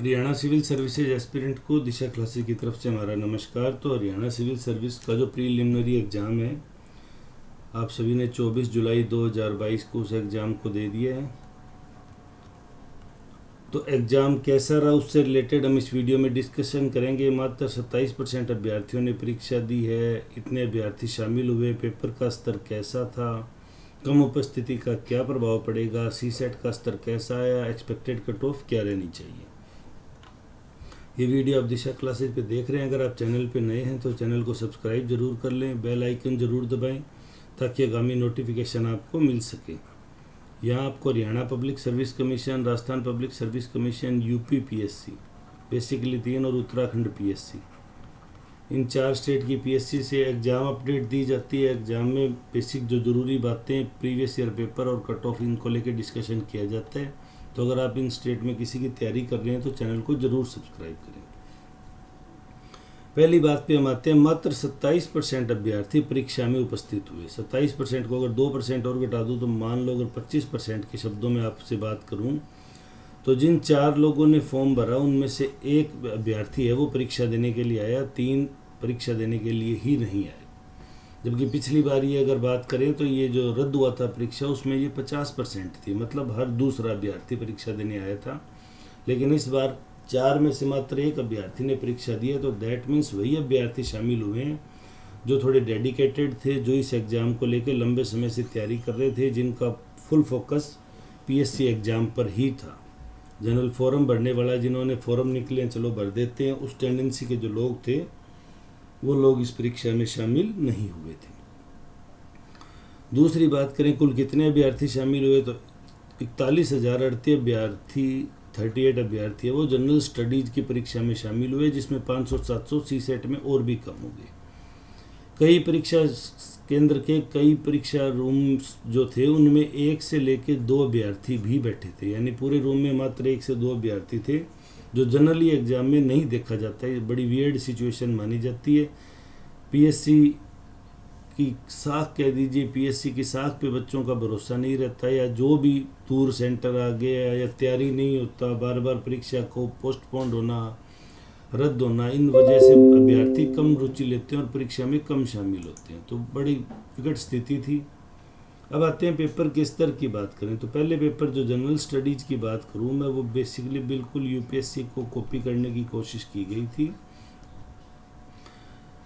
Haryana civil services aspirant को दिशा classes की तरफ से हमारा नमस्कार। तो हरियाणा सिविल सर्विस का जो प्रीलिमिनरी एग्ज़ाम है, आप सभी ने 24 जुलाई 2022 को उस एग्ज़ाम को दे दिया है। तो एग्ज़ाम कैसा रहा उससे रिलेटेड हम इस वीडियो में डिस्कशन करेंगे। मात्र 27% अभ्यर्थियों ने परीक्षा दी है। इतने अभ्यर्थी शामिल हुए, पेपर का स्तर कैसा था, कम उपस्थिति का क्या प्रभाव पड़ेगा, सीसेट का स्तर कैसा आया, एक्सपेक्टेड कट ऑफ क्या रहनी चाहिए। ये वीडियो आप दिशा क्लासेस पे देख रहे हैं। अगर आप चैनल पे नए हैं तो चैनल को सब्सक्राइब जरूर कर लें, बेल आइकन ज़रूर दबाएं ताकि आगामी नोटिफिकेशन आपको मिल सके। यहाँ आपको Haryana public service commission, Rajasthan public service commission, UP PSC basically 3 और उत्तराखंड पीएससी, इन 4 स्टेट की पीएससी से एग्ज़ाम अपडेट दी जाती है। एग्ज़ाम में बेसिक जो ज़रूरी बातें, प्रीवियस ईयर पेपर और कट ऑफ, इनको लेकर डिस्कशन किया जाता है। तो अगर आप इन स्टेट में किसी की तैयारी कर रहे हैं तो चैनल को ज़रूर सब्सक्राइब करें। पहली बात पे हम आते हैं। मात्र 27% अभ्यर्थी परीक्षा में उपस्थित हुए। 27% को अगर 2% और घटा दूँ तो मान लो अगर 25% के शब्दों में आपसे बात करूँ तो जिन 4 लोगों ने फॉर्म भरा उनमें से एक अभ्यर्थी है वो परीक्षा देने के लिए आया, 3 परीक्षा देने के लिए ही नहीं आए। जबकि पिछली बार ये अगर बात करें तो ये जो रद्द हुआ था परीक्षा उसमें ये 50% थी, मतलब हर दूसरा अभ्यर्थी परीक्षा देने आया था। लेकिन इस बार 4 में से मात्र एक अभ्यर्थी ने परीक्षा दी है। तो दैट मीन्स वही अभ्यर्थी शामिल हुए हैं जो थोड़े डेडिकेटेड थे, जो इस एग्ज़ाम को लेकर लंबे समय से तैयारी कर रहे थे, जिनका फुल फोकस पीएससी एग्ज़ाम पर ही था। जनरल फॉर्म भरने वाला, जिन्होंने फॉर्म निकले चलो भर देते हैं, उस टेंडेंसी के जो लोग थे वो लोग इस परीक्षा में शामिल नहीं हुए थे। दूसरी बात करें कुल कितने अभ्यर्थी शामिल हुए तो 41,038 अभ्यर्थी, 38 अभ्यर्थी है वो जनरल स्टडीज़ की परीक्षा में शामिल हुए, जिसमें 500-700 सीसेट में और भी कम हो गए। कई परीक्षा केंद्र के कई परीक्षा रूम्स जो थे उनमें 1 से लेकर 2 अभ्यर्थी भी बैठे थे, यानी पूरे रूम में मात्र 1 से 2 अभ्यर्थी थे, जो जनरली एग्ज़ाम में नहीं देखा जाता है। बड़ी वियर्ड सिचुएशन मानी जाती है। पीएससी की साख कह दीजिए, पीएससी की साख पे बच्चों का भरोसा नहीं रहता, या जो भी दूर सेंटर आ गया या तैयारी नहीं होता, बार बार परीक्षा को पोस्टपोन्ड होना, रद्द होना, इन वजह से अभ्यर्थी कम रुचि लेते हैं और परीक्षा में कम शामिल होते हैं। तो बड़ी विकट स्थिति थी। अब आते हैं पेपर के स्तर की बात करें तो पहले पेपर जो जनरल स्टडीज़ की बात करूं मैं, वो बेसिकली बिल्कुल यूपीएससी को कॉपी करने की कोशिश की गई थी।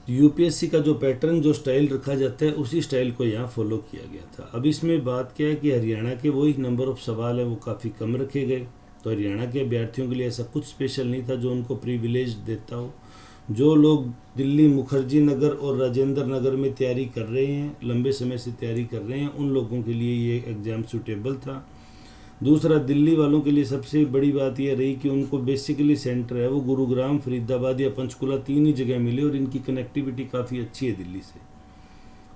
यूपीएससी का जो पैटर्न, जो स्टाइल रखा जाता है, उसी स्टाइल को यहाँ फॉलो किया गया था। अब इसमें बात क्या है कि हरियाणा के वही नंबर ऑफ सवाल है वो काफ़ी कम रखे गए। तो हरियाणा के अभ्यर्थियों के लिए ऐसा कुछ स्पेशल नहीं था जो उनको प्रिविलेज देता हो। जो लोग दिल्ली मुखर्जी नगर और राजेंद्र नगर में तैयारी कर रहे हैं, लंबे समय से तैयारी कर रहे हैं, उन लोगों के लिए ये एग्ज़ाम सूटेबल था। दूसरा, दिल्ली वालों के लिए सबसे बड़ी बात यह रही कि उनको बेसिकली सेंटर है वो गुरुग्राम, फरीदाबाद या पंचकुला, 3 ही जगह मिले और इनकी कनेक्टिविटी काफ़ी अच्छी है दिल्ली से।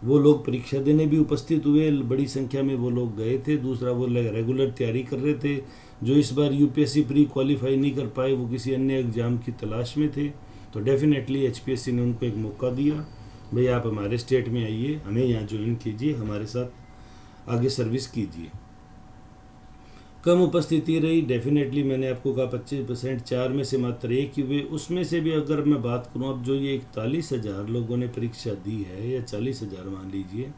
वो लोग परीक्षा देने भी उपस्थित हुए, बड़ी संख्या में वो लोग गए थे। दूसरा, वो रेगुलर तैयारी कर रहे थे। जो इस बार यूपीएससी प्री क्वालिफाई नहीं कर पाए वो किसी अन्य एग्ज़ाम की तलाश में थे। तो डेफिनेटली एचपीएससी ने उनको एक मौका दिया, भाई आप हमारे स्टेट में आइए, हमें यहाँ ज्वाइन कीजिए, हमारे साथ आगे सर्विस कीजिए। कम उपस्थिति रही, डेफिनेटली मैंने आपको कहा 25%, 4 में से मात्र एक ही हुए। उसमें से भी अगर मैं बात करूं, अब जो ये 41,000 लोगों ने परीक्षा दी है, या 40,000 मान लीजिए,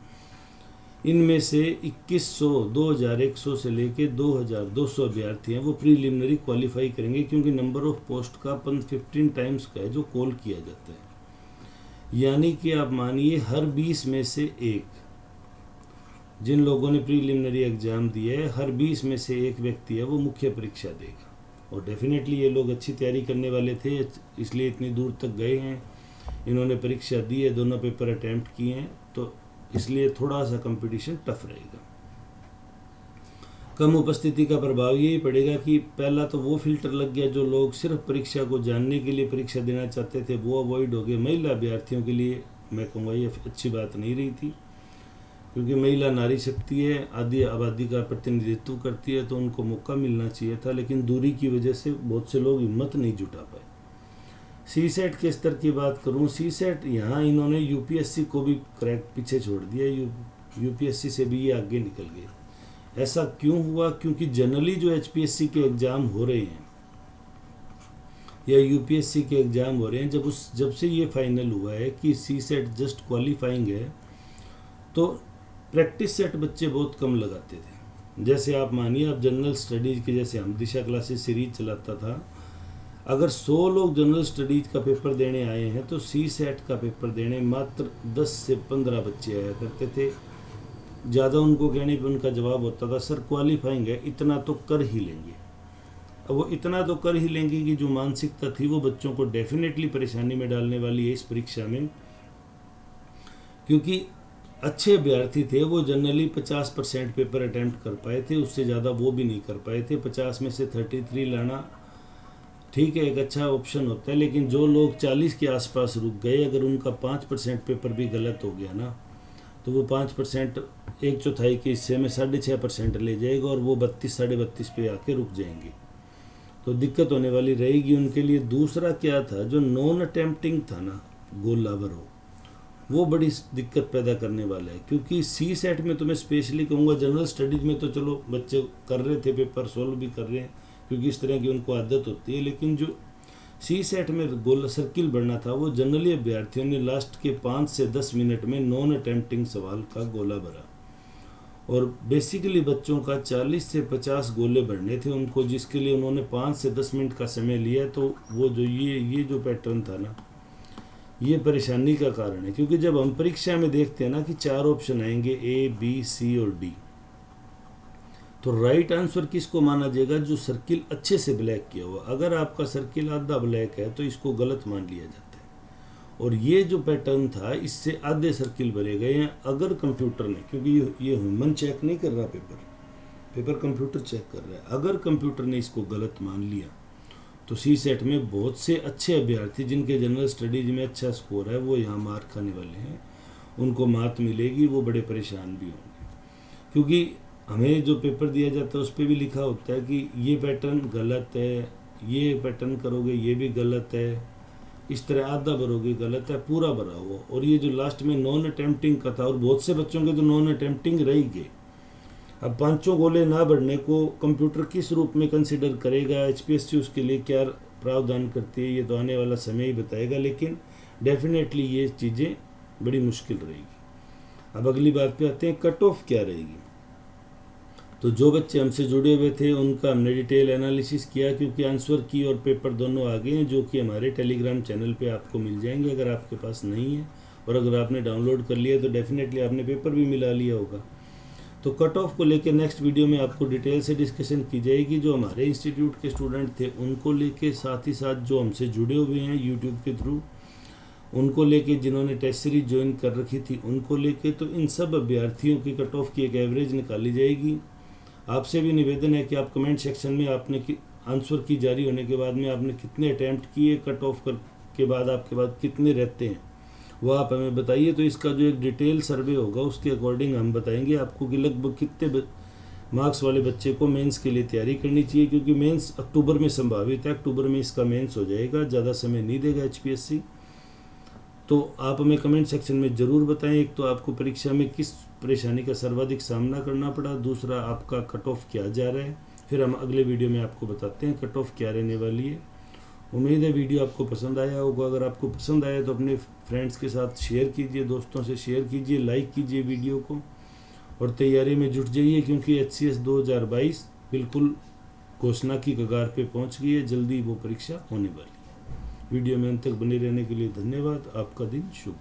इनमें से 2100, 2100 से लेके 2200 अभ्यर्थी हैं वो प्रीलिमिनरी क्वालिफाई करेंगे, क्योंकि नंबर ऑफ पोस्ट का 15 टाइम्स का है जो कॉल किया जाता है। यानी कि आप मानिए हर 20 में से एक, जिन लोगों ने प्रीलिमिनरी एग्ज़ाम दिए है, हर 20 में से एक व्यक्ति है वो मुख्य परीक्षा देगा। और डेफिनेटली ये लोग अच्छी तैयारी करने वाले थे, इसलिए इतनी दूर तक गए हैं, इन्होंने परीक्षा दी है, दोनों पेपर अटैम्प्ट किए हैं, तो इसलिए थोड़ा सा कंपटीशन टफ रहेगा। कम उपस्थिति का प्रभाव यही पड़ेगा कि पहला तो वो फिल्टर लग गया, जो लोग सिर्फ परीक्षा को जानने के लिए परीक्षा देना चाहते थे वो अवॉइड हो गए। महिला अभ्यर्थियों के लिए मैं कहूँगा ये अच्छी बात नहीं रही थी, क्योंकि महिला नारी शक्ति है, आधी आबादी का प्रतिनिधित्व करती है, तो उनको मौका मिलना चाहिए था, लेकिन दूरी की वजह से बहुत से लोग हिम्मत नहीं जुटा पाए। सीसेट के स्तर की बात करूं, सीसेट यहाँ इन्होंने यूपीएससी को भी पीछे छोड़ दिया, यूपीएससी से भी ये आगे निकल गए। ऐसा क्यों हुआ? क्योंकि जनरली जो एचपीएससी के एग्ज़ाम हो रहे हैं या यूपीएससी के एग्ज़ाम हो रहे हैं, जब से ये फाइनल हुआ है कि सी सेट जस्ट क्वालिफाइंग है, तो प्रैक्टिस सेट बच्चे बहुत कम लगाते थे। जैसे आप मानिए, आप जनरल स्टडीज़ के, जैसे हम दिशा क्लासेस सीरीज चलाता था, अगर 100 लोग जनरल स्टडीज़ का पेपर देने आए हैं तो सी सेट का पेपर देने मात्र 10 से 15 बच्चे आया करते थे। ज़्यादा उनको कहने पर उनका जवाब होता था, सर क्वालिफाइंग है, इतना तो कर ही लेंगे। अब वो इतना तो कर ही लेंगे कि जो मानसिकता थी वो बच्चों को डेफिनेटली परेशानी में डालने वाली है इस परीक्षा में, क्योंकि अच्छे अभ्यर्थी थे वो जनरली 50% पेपर अटैम्प्ट कर पाए थे, उससे ज़्यादा वो भी नहीं कर पाए थे। 50 में से 33 लाना ठीक है, एक अच्छा ऑप्शन होता है, लेकिन जो लोग 40 के आसपास रुक गए, अगर उनका 5% पेपर भी गलत हो गया ना, तो वो 5% 1/4 के हिस्से में 6.5% ले जाएगा और वो 32 साढ़े 32 पे आके रुक जाएंगे, तो दिक्कत होने वाली रहेगी उनके लिए। दूसरा क्या था, जो नॉन अटेम्प्टिंग था ना, गोला भरो, वो बड़ी दिक्कत पैदा करने वाला है। क्योंकि सी सेट में तो मैं स्पेशली कहूँगा, जनरल स्टडीज़ में तो चलो बच्चे कर रहे थे, पेपर सोल्व भी कर रहे हैं क्योंकि इस तरह की उनको आदत होती है, लेकिन जो सी सेट में गोला सर्किल बढ़ना था, वो जनरली अभ्यर्थियों ने लास्ट के 5 से 10 मिनट में नॉन अटेम्प्टिंग सवाल का गोला भरा, और बेसिकली बच्चों का 40 से 50 गोले भरने थे उनको, जिसके लिए उन्होंने 5 से 10 मिनट का समय लिया। तो वो जो ये जो पैटर्न था ना, ये परेशानी का कारण है। क्योंकि जब हम परीक्षा में देखते हैं ना कि 4 ऑप्शन आएंगे, ए बी सी और डी, तो राइट आंसर किसको माना जाएगा, जो सर्किल अच्छे से ब्लैक किया हुआ। अगर आपका सर्किल आधा ब्लैक है तो इसको गलत मान लिया जाता है। और ये जो पैटर्न था, इससे आधे सर्किल भरे गए हैं। अगर कंप्यूटर ने, क्योंकि ये ह्यूमन चेक नहीं कर रहा, पेपर कंप्यूटर चेक कर रहा है, अगर कंप्यूटर ने इसको गलत मान लिया तो सी सेट में बहुत से अच्छे अभ्यर्थी जिनके जनरल स्टडीज में अच्छा स्कोर है, वो यहाँ मार खाने वाले हैं, उनको मात मिलेगी, वो बड़े परेशान भी होंगे। क्योंकि हमें जो पेपर दिया जाता है उस पर भी लिखा होता है कि ये पैटर्न गलत है, ये पैटर्न करोगे ये भी गलत है, इस तरह आधा भरोगे गलत है, पूरा भरा हुआ। और ये जो लास्ट में नॉन अटेम्प्टिंग का था, और बहुत से बच्चों के तो नॉन अटेम्प्टिंग रह ही गए। अब 5 गोले ना बढ़ने को कंप्यूटर किस रूप में कंसिडर करेगा, एचपीएससी उसके लिए क्या प्रावधान करती है, ये तो आने वाला समय ही बताएगा, लेकिन डेफिनेटली ये चीज़ें बड़ी मुश्किल रहेगी। अब अगली बात पे आते हैं, कट ऑफ क्या रहेगी। तो जो बच्चे हमसे जुड़े हुए थे उनका हमने डिटेल एनालिसिस किया, क्योंकि आंसर की और पेपर दोनों आ गए हैं, जो कि हमारे टेलीग्राम चैनल पे आपको मिल जाएंगे। अगर आपके पास नहीं है और अगर आपने डाउनलोड कर लिया तो डेफिनेटली आपने पेपर भी मिला लिया होगा। तो कट ऑफ को लेके नेक्स्ट वीडियो में आपको डिटेल से डिस्कशन की जाएगी, जो हमारे इंस्टीट्यूट के स्टूडेंट थे उनको लेके, साथ ही साथ जो हमसे जुड़े हुए हैं यूट्यूब के थ्रू उनको लेके, जिन्होंने टेस्ट सीरीज ज्वाइन कर रखी थी उनको लेके। तो इन सब अभ्यर्थियों की कट ऑफ की एक एवरेज निकाली जाएगी। आपसे भी निवेदन है कि आप कमेंट सेक्शन में आपने आंसर की जारी होने के बाद में आपने कितने अटैम्प्ट किए, कट ऑफ कर के बाद आपके बाद कितने रहते हैं, वो आप हमें बताइए। तो इसका जो एक डिटेल सर्वे होगा उसके अकॉर्डिंग हम बताएंगे आपको कि लगभग कितने मार्क्स वाले बच्चे को मेंस के लिए तैयारी करनी चाहिए, क्योंकि मेंस अक्टूबर में संभावित है, अक्टूबर में इसका मेंस हो जाएगा, ज़्यादा समय नहीं देगा एचपीएससी। तो आप हमें कमेंट सेक्शन में ज़रूर बताएं, एक तो आपको परीक्षा में किस परेशानी का सर्वाधिक सामना करना पड़ा, दूसरा आपका कट ऑफ क्या जा रहा है, फिर हम अगले वीडियो में आपको बताते हैं कट ऑफ क्या रहने वाली है। उम्मीद है वीडियो आपको पसंद आया होगा। अगर आपको पसंद आया तो अपने फ्रेंड्स के साथ शेयर कीजिए, दोस्तों से शेयर कीजिए, लाइक कीजिए वीडियो को, और तैयारी में जुट जाइए, क्योंकि एचसीएस 2022 बिल्कुल घोषणा की कगार पे पहुंच गई है, जल्दी वो परीक्षा होने वाली है। वीडियो में अंत तक बने रहने के लिए धन्यवाद। आपका दिन शुभ।